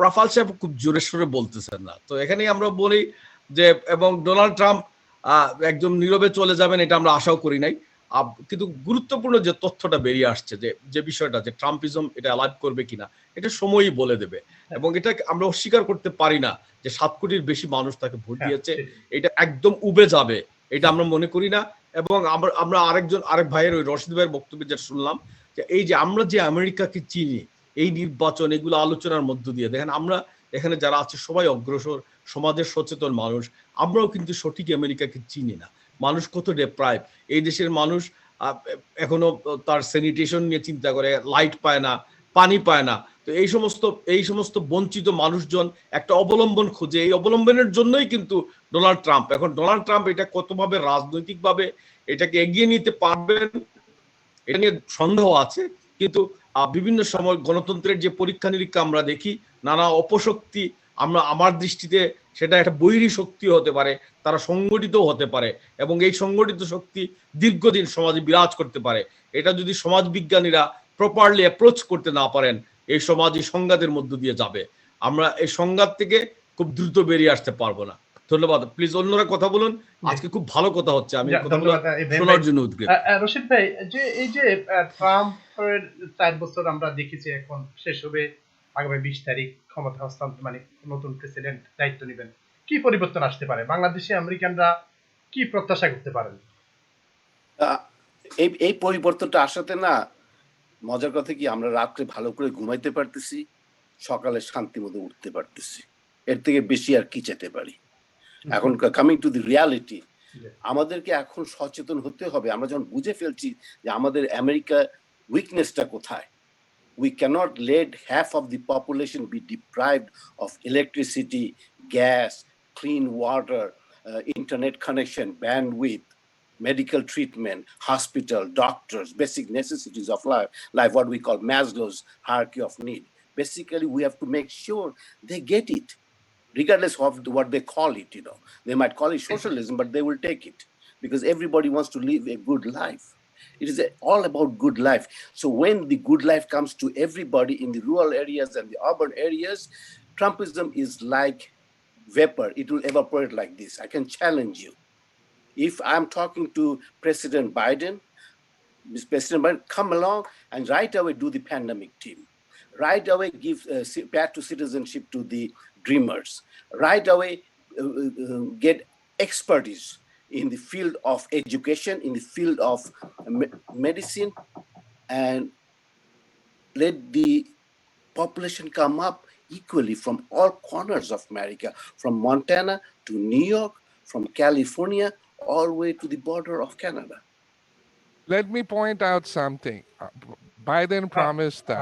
রাফাল সাহেব খুব জোরে সোরে বলতেছেন না। তো এখানেই আমরা বলি যে, এবং ডোনাল্ড ট্রাম্প একদম নীরবে চলে যাবেন এটা আমরা আশাও করি নাই। কিন্তু গুরুত্বপূর্ণ যে তথ্যটা বেরিয়ে আসছে, যে বিষয়টা যে ট্রাম্পিজম এটা অ্যালাইভ করবে কিনা, এটা সময়ই বলে দেবে। এবং এটা আমরা অস্বীকার করতে পারি না যে 7 কোটির বেশি মানুষ তাকে ভোট দিয়েছে, এটা একদম উবে যাবে এটা আমরা মনে করি না। এবং আমরা আরেক ভাইয়ের, ওই রশিদ ভাইয়ের বক্তব্যে যেটা শুনলাম, যে এই যে আমরা যে আমেরিকাকে চিনি, এই নির্বাচন এগুলো আলোচনার মধ্য দিয়ে, দেখেন আমরা এখানে যারা আছে সবাই অগ্রসর সমাজের সচেতন মানুষ, আমরাও কিন্তু সঠিক আমেরিকাকে চিনি না। মানুষ কত ডেপ্রাইভ, এই দেশের মানুষ এখনো তার স্যানিটেশন নিয়ে চিন্তা করে, লাইট পায় না, পানি পায় না। তো এই সমস্ত বঞ্চিত মানুষজন একটা অবলম্বন খোঁজে, এই অবলম্বনের জন্যই কিন্তু ডোনাল্ড ট্রাম্প। এখন ডোনাল্ড ট্রাম্প এটা কতভাবে রাজনৈতিকভাবে এটাকে এগিয়ে নিতে পারবেন এটা নিয়ে সন্দেহ আছে, কিন্তু বিভিন্ন সময় গণতন্ত্রের যে পরীক্ষা নিরীক্ষা আমরা দেখি, নানা অপশক্তি, আমার দৃষ্টিতে সেটা একটা বৈরী শক্তি হতে পারে, তারা সংগঠিত হতে পারে, এবং এই সংগঠিত শক্তি দীর্ঘদিন সমাজে বিরাজ করতে পারে। এটা যদি সমাজ বিজ্ঞানীরা প্রপারলি অ্যাপ্রোচ করতে না পারেন, এই সমাজ এই সংঘাতের মধ্য দিয়ে যাবে। আমরা এই সংঘাত থেকে খুব দ্রুত বেরিয়ে আসতে পারবো না। ধন্যবাদ। প্লিজ অন্যরা কথা বলুন, আজকে খুব ভালো কথা হচ্ছে, আমি কথাগুলো শোনার জন্য উদ্গ্রীব। রশিদ ভাই, এই যে ট্রাম্পের 4 বছর আমরা দেখেছি, এখন শেষ হবে আগামী 20 তারিখ ক্ষমতা হস্তান্তর, মানে নতুন প্রেসিডেন্ট দায়িত্ব নেবেন। কি পরিবর্তন আসতে পারে? বাংলাদেশে আমেরিকানরা কি প্রত্যাশা করতে পারেন? এই পরিবর্তনটা আসাতে না, মজার কথা কি, আমরা রাত্রে ভালো করে ঘুমাইতে পারতেছি, সকালে শান্তি মতো উঠতে পারতেছি। এর থেকে বেশি আর কি যেতে পারি? এখন কামিং টু দি রিয়ালিটি, আমাদেরকে এখন সচেতন হতে হবে। আমরা যখন বুঝে ফেলছি যে আমাদের আমেরিকা উইকনেসটা কোথায়, we cannot let half of the population be deprived of electricity, gas, clean water, internet connection, bandwidth, medical treatment, hospital, doctors, basic necessities of life, what we call Maslow's hierarchy of need. Basically, we have to make sure they get it, regardless of what they call it. They might call it socialism, but they will take it because everybody wants to live a good life. It is all about good life. So when the good life comes to everybody in the rural areas and the urban areas, Trumpism is like vapor. It will evaporate like this. I can challenge you. If I'm talking to President Biden, come along and right away do the pandemic team. Right away give path to citizenship to the dreamers. Right away get expertise in the field of education, in the field of medicine, and let the population come up equally from all corners of America, from Montana to New York, from California, all the way to the border of Canada. Let me point out something. Biden promised that.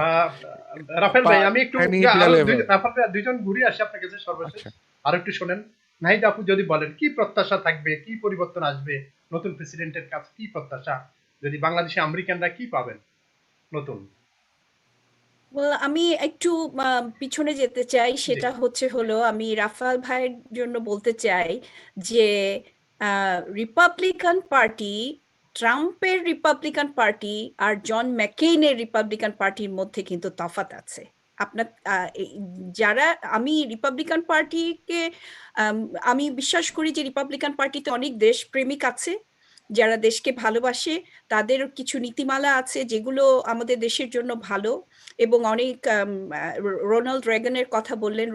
Rafel ভাই, আমি একটু রাফেল ভাই দুইজন ঘুরে আসি আপনার কাছে সর্বশেষ, আর একটু শোনেন। নাহিদ আপু যদি বলেন কি প্রত্যাশা থাকবে, কি পরিবর্তন আসবে, নতুন প্রেসিডেন্টের কাছে কি প্রত্যাশা, যদি বাংলাদেশে আমেরিকানরা কি পাবেন নতুন? আমি একটু পিছনে যেতে চাই, সেটা হলো আমি রাফাল ভাইয়ের জন্য বলতে চাই যে রিপাবলিকান পার্টি, ট্রাম্পের রিপাবলিকান পার্টি আর জন ম্যাকেইনের রিপাবলিকান পার্টির মধ্যে কিন্তু তফাৎ আছে। আপনার যারা, আমি রিপাবলিকান পার্টিকে আমি বিশ্বাস করি যে রিপাবলিকান পার্টিতে অনেক দেশপ্রেমিক আছে, যারা দেশকে ভালোবাসে, তাদের কিছু নীতিমালা আছে যেগুলো আমাদের দেশের জন্য ভালো। এবং অনেক রোনাল্ড রেগানের কথা বললেন,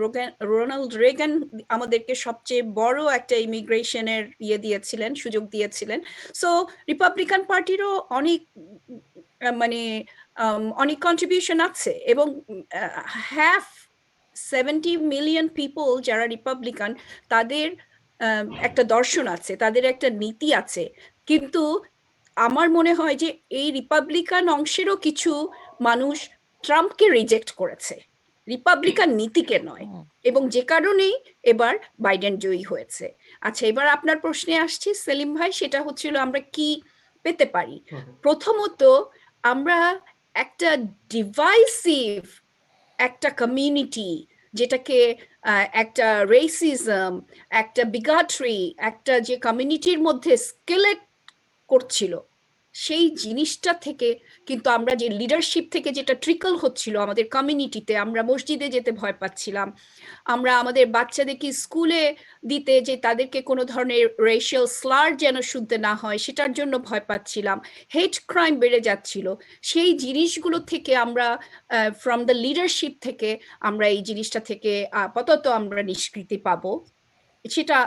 রোনাল্ড রেগান আমাদেরকে সবচেয়ে বড় একটা ইমিগ্রেশনের দিয়েছিলেন, সুযোগ দিয়েছিলেন। সো রিপাবলিকান পার্টিরও অনেক অনেক কন্ট্রিবিউশন আছে, এবং 70 মিলিয়ন পিপল যারা রিপাবলিকান, তাদের একটা দর্শন আছে, তাদের একটা নীতি আছে। কিন্তু আমার মনে হয় যে এই রিপাবলিকান অংশেরও কিছু মানুষ ট্রাম্পকে রিজেক্ট করেছে, রিপাবলিকান নীতিকে নয়, এবং যে কারণেই এবার বাইডেন জয়ী হয়েছে। আচ্ছা, এবার আপনার প্রশ্নে আসছি সেলিম ভাই, সেটা হচ্ছিল আমরা কি পেতে পারি। প্রথমত, আমরা একটা ডিভাইসিভ একটা কমিউনিটি, যেটাকে একটা রেসিজম, একটা বিগাট্রি, একটা যে কমিউনিটির মধ্যে স্কেলেট করছিল, সেই জিনিসটা থেকে কিন্তু আমরা যে লিডারশিপ থেকে যেটা ট্রিকল হচ্ছিল আমাদের কমিউনিটিতে, আমরা মসজিদে যেতে ভয় পাচ্ছিলাম, আমরা আমাদের বাচ্চাদেরকে স্কুলে দিতে যে তাদেরকে কোনো ধরনের রেশিয়াল স্লার যেন শুনতে না হয় সেটার জন্য ভয় পাচ্ছিলাম, হেট ক্রাইম বেড়ে যাচ্ছিল, সেই জিনিসগুলো থেকে আমরা ফ্রম দ্য লিডারশিপ থেকে আমরা এই জিনিসটা থেকে আপাতত আমরা নিষ্কৃতি পাবো, সেটা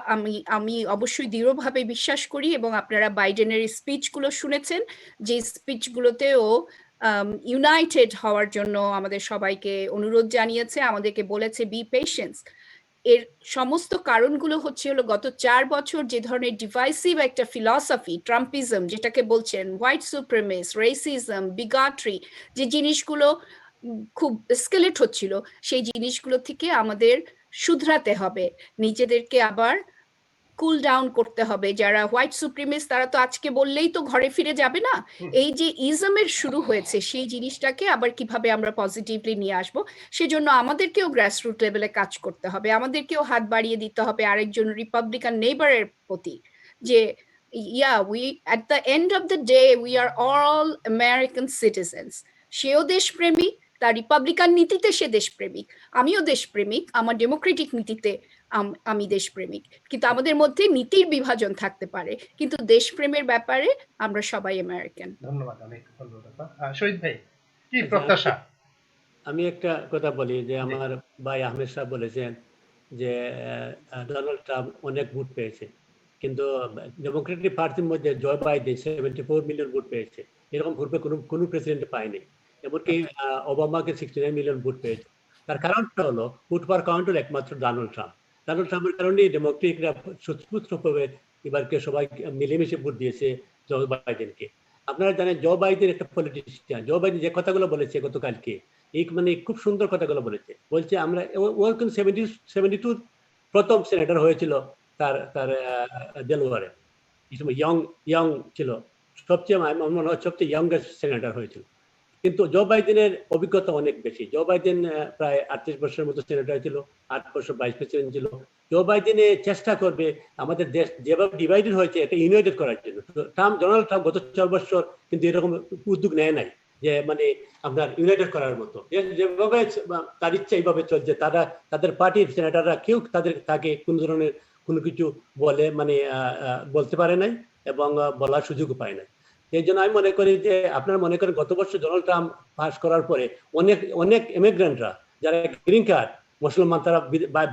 আমি অবশ্যই দৃঢ়ভাবে বিশ্বাস করি। এবং আপনারা বাইডেনের স্পিচগুলো শুনেছেন, যে স্পিচগুলোতেও ইউনাইটেড হওয়ার জন্য আমাদের সবাইকে অনুরোধ জানিয়েছে, আমাদেরকে বলেছে বি পেশেন্স। এর সমস্ত কারণগুলো হলো গত 4 বছর যে ধরনের ডিভাইসিভ একটা ফিলসফি, ট্রাম্পিজম যেটাকে বলছেন, হোয়াইট সুপ্রিমিস, রেসিজম, বিগাট্রি, যে জিনিসগুলো খুব স্কেলেট হচ্ছিল, সেই জিনিসগুলো থেকে আমাদের শুধরাতে হবে, নিজেদেরকে আবার কুল ডাউন করতে হবে। যারা হোয়াইট সুপ্রিমিস তারা তো আজকে বললেই তো ঘরে ফিরে যাবে না, এই যে ইজমের শুরু হয়েছে সেই জিনিসটাকে আবার কিভাবে আমরা পজিটিভলি নিয়ে আসব, সেজন্য আমাদেরকেও গ্রাসরুট লেভেলে কাজ করতে হবে, আমাদেরকেও হাত বাড়িয়ে দিতে হবে আরেকজন রিপাবলিকান নেইবারের প্রতি, যে we at the end of the day we are all American citizens. সেও দেশপ্রেমিক, তার রিপাবলিকান নীতিতে সে দেশপ্রেমিক, আমিও দেশপ্রেমিক, আমার ডেমোক্রেটিক নীতিতে আমি দেশপ্রেমিক, কিন্তু আমাদের মধ্যে নীতির বিভাজন থাকতে পারে, কিন্তু দেশপ্রেমের ব্যাপারে আমরা সবাই আমেরিকান। ধন্যবাদ, অনেক ধন্যবাদ। শহীদ ভাই, কি প্রত্যাশা? আমি একটা কথা বলি, যে আমার ভাই আহমেদ সাহেব বলেছেন যে ডোনাল্ড ট্রাম্প অনেক ভোট পেয়েছে, কিন্তু ডেমোক্রেটিক পার্টির মধ্যে জয় বাইডেন 74 মিলিয়ন ভোট পেয়েছে, এরকম ভোট কোনো প্রেসিডেন্ট পায়নি, এমনকি ওবামাকে 69 মিলিয়ন ভোট পেয়েছে। তার কারণটা হলো ভোট পাওয়ার কাউন্টার একমাত্র ডোনাল্ড ট্রাম্পের কারণেই ডেমোক্রেটিকরা সুস্পষ্টভাবে এবারকে সবাই মিলেমিশে ভোট দিয়েছে জো বাইডেনকে। আপনারা জানেন জো বাইডেন একটা পলিটিশিয়ান, জো বাইডেন যে কথাগুলো বলেছে গতকালকে, এই মানে খুব সুন্দর কথাগুলো বলছে আমরা ও কিন্তু 72 প্রথম সেনেটর হয়েছিল তার ডেলওয়ারে, এই সময় ইয়ং ছিল, সবচেয়ে আমার মনে হয় সবচেয়ে ইয়ংগেস্ট সেনেটর হয়েছিল। কিন্তু জো বাইডেনের অভিজ্ঞতা অনেক বেশি, জো বাইডেন প্রায় 38 বছরের মতো সেনেটর ছিল, 8 বছর ভাইস প্রেসিডেন্ট ছিল। জো বাইডেনে চেষ্টা করবে আমাদের দেশ যেভাবে ডিভাইডেড হয়েছে এটা ইউনাইটেড করার জন্য। ডোনাল্ড ট্রাম্প গত 4 বছর কিন্তু এরকম উদ্যোগ নেয় নাই যে মানে আপনার ইউনাইটেড করার মতো, যেভাবে তার ইচ্ছা এইভাবে চলছে, তাদের পার্টির সেনেটাররা কেউ তাকে কোনো ধরনের কোনো কিছু বলতে পারে নাই এবং বলার সুযোগও পায় নাই। এই জন্য আমি মনে করি যে আপনারা মনে করেন গত বছর ডোনাল্ড ট্রাম্প পাস করার পরে অনেক ইমিগ্রেন্টরা যারা গ্রিন কার্ড মুসলমান তারা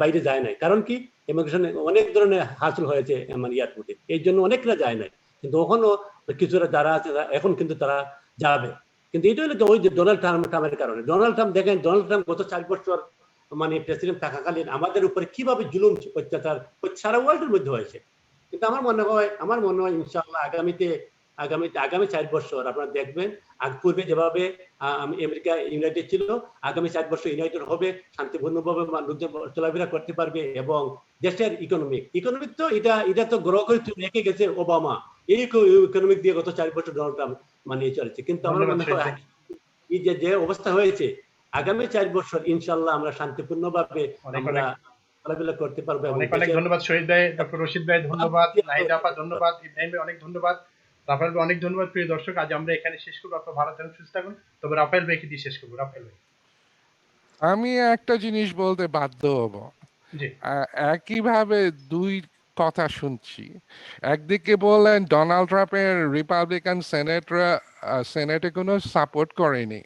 বাইরে যায় নাই, কারণ কি ইমিগ্রেশনে অনেক ধরনের হাসিল হয়েছে এয়ারপোর্টে, এই জন্য অনেকরা যায় নাই, কিন্তু ওখানেও কিছুরা যারা আছে এখন কিন্তু তারা যাবে। কিন্তু এটা হলো ওই যে ডোনাল্ড ট্রাম্পের কারণে। ডোনাল্ড ট্রাম্প দেখেন, ডোনাল্ড ট্রাম্প গত 4 বছর প্রেসিডেন্ট থাকাকালীন আমাদের উপরে কিভাবে জুলুম অত্যাচার সারা ওয়ার্ল্ডের মধ্যে হয়েছে। কিন্তু আমার মনে হয় ইনশাআল্লাহ আগামী 4 বছর আপনারা দেখবেন, পূর্বে যেভাবে আমেরিকা ইউনাইটেড ছিল, আগামী 4 বছর ইউনাইটেড হবে, শান্তিপূর্ণভাবে লোকজন চলাফেরা করতে পারবে, এবং দেশের ইকোনমিক তো এটা তো গ্রহ করে রেখে গেছে ওবামা, এই ইকোনমিক দিয়ে গত 4 বছর ডোনাল্ড ট্রাম্প চলেছে। কিন্তু আমার মনে হয় এই যে অবস্থা হয়েছে, আগামী 4 বছর ইনশাআল্লাহ আমরা শান্তিপূর্ণভাবে আমরা চলাফেরা করতে পারবো। অনেক ধন্যবাদ শহীদ ভাই, ডক্টর রশিদ ভাই ধন্যবাদ, নাহিদা আপা ধন্যবাদ, ইব্রাহিম ভাই অনেক ধন্যবাদ, রাফায়েল ভাই অনেক ধন্যবাদ। প্রিয় দর্শক, আজ আমরা এখানে শেষ করবো। আপনারা ভালো থাকুন, সুস্থ থাকুন। তবে রাফায়েল ভাইকে দিয়ে শেষ করবো। রাফায়েল ভাই, আমি একটা জিনিস বলতে বাধ্য হব, একইভাবে দুই কথা শুনছি। একদিকে বললেন ডোনাল্ড ট্রাম্পের রিপাবলিকান সেনেটে কোনো সাপোর্ট করেনি,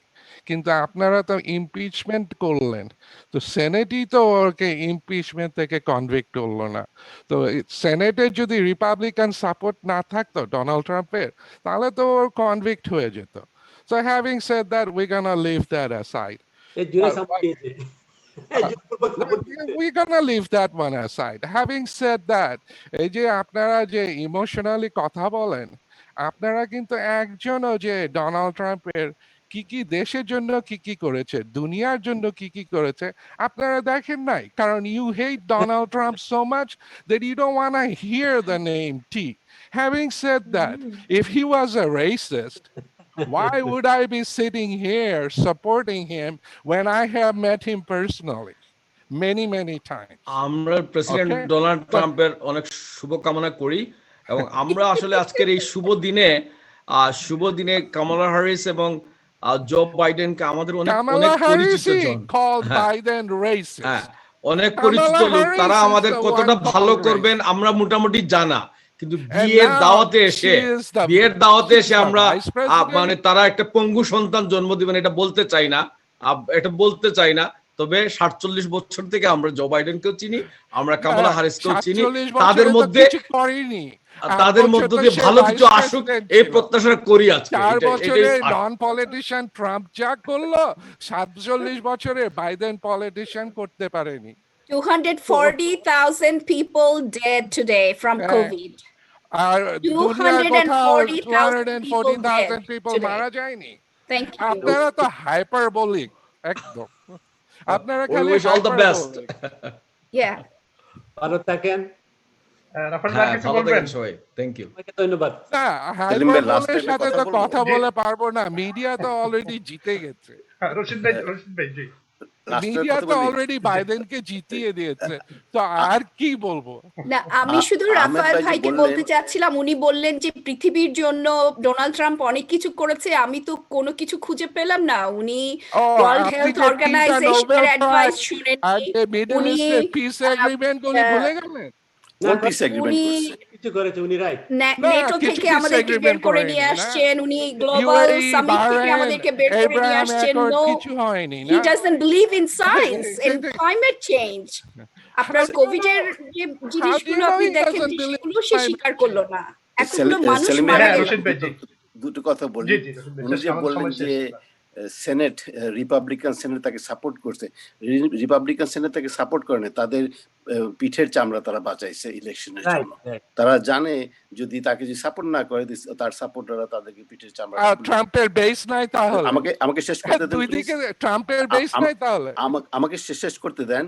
কিন্তু আপনারা তো ইমপিচমেন্ট করলেন, তো সেনেটই তো ওকে ইমপিচমেন্ট থেকে কনভিক্ট করলো না। তো সেনেটে যদি রিপাবলিকান সাপোর্ট না থাকতো ডোনাল্ড ট্রাম্পের, তাহলে তো ওর কনভিক্ট হয়ে যেত। So having said that, we're gonna leave that aside. We're gonna leave that one aside. Having said that, এই যে আপনারা যে ইমোশনালি কথা বলেন, আপনারা কিন্তু একজনও যে ডোনাল্ড ট্রাম্পের কি কি দেশের জন্য কি কি করেছে, দুনিয়ার জন্য কি কি করেছে আপনারা দেখেন নাই, কারণ you hate Donald Trump so much that you don't want to hear the name T. Having said that, if he was a racist, why would I be sitting here supporting him when I have met him personally many times? আমরা প্রেসিডেন্ট Okay? ডোনাল্ড ট্রাম্পের অনেক শুভকামনা করি এবং আমরা আসলে আজকের এই শুভ দিনে কামালা হ্যারিস এবং জো বাইডেনকে আমাদের অনেক Kamala পরিচিত Harris জন, called হ্যাঁ, Biden racist. হ্যাঁ, অনেক পরিচিত লোক, Harris তারা is আমাদের the কতটা one ভালো called করবেন আমরা মোটামুটি জানা, কিন্তু And বিয়ের now দাওয়াতে she is the আমরা vice president. মানে তারা একটা পঙ্গু সন্তান জন্ম দিবেন এটা বলতে চাই না, তবে 47 বছর থেকে আমরা জো বাইডেনকেও চিনি, আমরা কামালা হ্যারিসকেও চিনি, 47 তাদের বছরে তো মধ্যে কিছু করেনি। তাদের আর মধ্য বছর তো দিয়ে সে ভালো vice কিছু আসুক president এই ছিল। প্রত্যাশা করি আজকে। 4 বছরে এটাই নন পলিটিশিয়ান ট্রাম্প যা করলো 47 বছরে বাইডেন পলিটিশিয়ান করতে পারেনি। 240,000 people dead today from হ্যাঁ। COVID. আর দুনিয়ার কোথাও 240,000 240,000 পিপল today. মারা যায়নি। Thank you. আপনারা তো হাইপারবোলিক একদম, আপনারা We খালি wish all the best. hyperbolic। Yeah. ভালো থাকেন, রাফাল হ্যাঁ, ভাই কিছু ভালো বলবেন? থাকেন সবাই, থ্যাংক ইউ। সবাইকে ধন্যবাদ। না, সেলিম ভাই, last হাইপারবোলের time এ সাথে কথা তো বলবো? কথা বলে পারবো না, মিডিয়া তো অলরেডি জিতে গেছে। হ্যাঁ, রশিদ ভাই জি। মিডিয়া তো অলরেডি বাইডেনকে জিতিয়ে দিয়েছে, তো আর কি বলবো? না, আমি শুধু আহমেদ রাফায়েল ভাই যে ভাইকে বললেন- বলতে চাচ্ছিলাম, উনি বললেন যে পৃথিবীর জন্য ডোনাল্ড ট্রাম্প অনেক কিছু করেছে, আমি তো কোনো কিছু খুঁজে পেলাম না। উনি ওয়ার্ল্ড আপনি হেলথ যে 3টা অর্গানাইজেশনের নোবেল অ্যাডভাইস প্রাইজ আর শুনেননি, মিডল উনি ইস্টের পিস এগ্রিমেন্ট গুলি ভুলে গেলেন? কোন পিস এগ্রিমেন্ট উনি করছে? কিছু করেছে উনি, রাইট? না, নেটো কিছু থেকে peace আমাদেরকে বের agreement করে করেনি, নিয়ে না? আসছেন, উনি গ্লোবাল UAE, সামিট থেকে বাহরাইন, আমাদেরকে বের করে নিয়ে Abraham আসছেন। Accord নো, কিছু হয়নি, হি না? Doesn't believe in science and সেটাই। Climate change. আপনার How do you কোভিড এর know? যে How do জিনিসগুলো you know আপনি he দেখেন doesn't যে believe সেগুলো সে climate স্বীকার করলো না। এতগুলো মানুষ সেলিম মারা হ্যাঁ, ভাই, গেল। রশিদ ভাই জি। দুটো কথা বলি। জি, জি, রশিদ ভাই, উনি যে আমাদের বললেন সময় শেষ। যে সেনেট, রিপাবলিকান সেনেট তাকে সাপোর্ট করছে, রিপাবলিকান সেনেট তাকে সাপোর্ট করে না, তাদের পিঠের চামড়া তারা বাঁচাইছে ইলেকশনের জন্য। তারা জানে যদি তাকে যদি সাপোর্ট না করে, তার সাপোর্টাররা তাদেরকে পিঠের চামড়া আর ট্রাম্পের বেস নাই তাহলে? আমাকে শেষ করতে দেন দুই please। দিকে ট্রাম্পের বেস নাই তাহলে? আমাকে শেষ করতে দেন।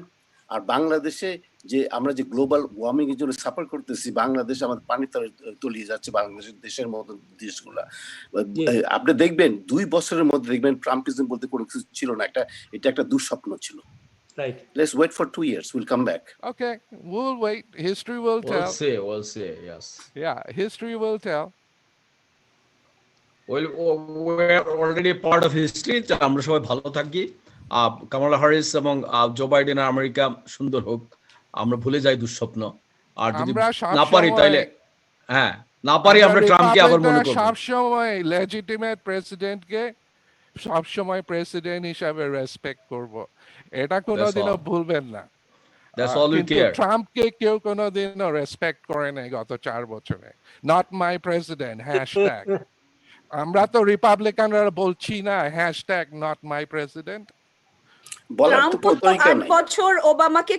আর বাংলাদেশে যে আমরা যে গ্লোবাল ওয়ার্মিং এর জন্য সাফার করতেছি, বাংলাদেশ আমাদের পানি তলিয়ে যাচ্ছে, বাংলাদেশের দেশের মতো দেশগুলা। আপনি দেখবেন 2 বছরের মধ্যে দেখবেন ট্রাম্পিজম বলতে কোনো কিছু ছিল না, এটা একটা দুঃস্বপ্ন ছিল। Right. Let's wait for 2 years, we'll come back. Okay, we'll wait. History will tell. We'll see, yes. Yeah, history will tell. Well, we're already part of history. আমরা সবাই ভালো থাকি। কামালা হ্যারিস এবং জো বাইডেন আর আমেরিকা সুন্দর হোক, আমরা ভুলে যাই দুঃস্বপ্ন। আর যদি না পারি তাইলে না পারি আমরা ট্রাম্পকে আবার মনে করব। সব সময় লেজিটিমেট প্রেসিডেন্টকে সব সময় প্রেসিডেন্ট হিসাবে রেসপেক্ট করব, এটা কোনোদিনও ভুলবেন না। That's all we care. ট্রাম্পকে কেউ কোনোদিনও রেসপেক্ট করে নাই গত 4 বছরে। Not my president hashtag. আমরা তো রিপাবলিকানরা বলছি না হ্যাশট্যাগ নট মাই প্রেসিডেন্ট। বলার তো ট্রাম্প তো তরিকা 8 নাই। বছর ওবামাকে